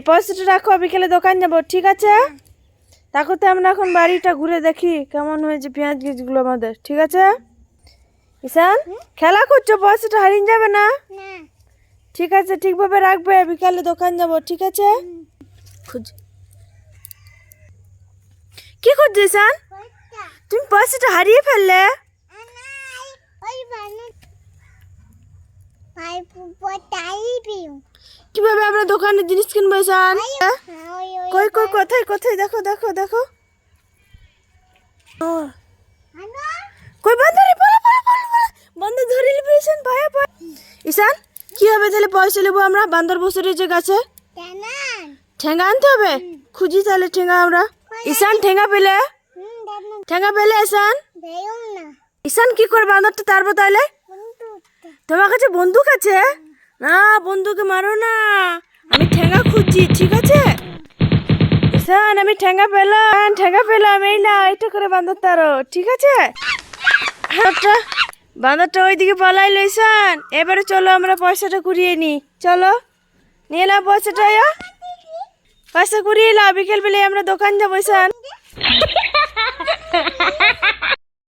এই পয়সাটা রাখো, বিকেলে দোকান যাবো, ঠিক আছে? তারপরে আমরা এখন বাড়িটা ঘুরে দেখি কেমন হয়েছে পেঁয়াজ গাছগুলো আমাদের, ঠিক আছে? ঈশান খেলা করছো, পয়সাটা হারিয়ে যাবে না? ঠিক আছে, ঠিকভাবে রাখবে, বিকালে দোকান যাবো, ঠিক আছে? কি করছো ঈশান? তুমি পয়সাটা হারিয়ে ফেললে? কিভাবে আমরা দোকানে জিনিস কিনবো ঈশান? কই কই কোথায় কোথায় দেখো দেখো দেখো। কই বান্দরে বলো বলো বলো বলো, বান্দর ধরে নিবি ঈশান, ভয় ভয়। ঈশান কি হবে তাহলে, পয়সা নেবো আমরা, বান্দর বসে রয়েছে গাছে। ঠেঙ্গা আনতে হবে, খুঁজি তাহলে ঠেঙ্গা আমরা। ঈশান ঠেঙ্গা পেলে, ঠেঙ্গা পেলে ঈশান? ঈশান কি করে বান্দরটা তারবো তাহলে? তোমার কাছে বন্দুক আছে? না, বন্দুকে মারো না, আমি ঠেঙ্গা খুঁজছি, ঠিক আছে? ঈশান আমি ঠেঙ্গা পেলাম, ঠেঙ্গা পেলাম, এই না, এটা করে বান্দর তারো, ঠিক আছে? বান্দরটা ওইদিকে পালাইলো ঈশান। এবারে চলো আমরা পয়সাটা কুড়িয়ে নি, চলো নিয়ে এলাম পয়সাটা, পয়সা কুড়িয়ে এলাম, বিকেল বেলায় আমরা দোকান যাবো ঈশান।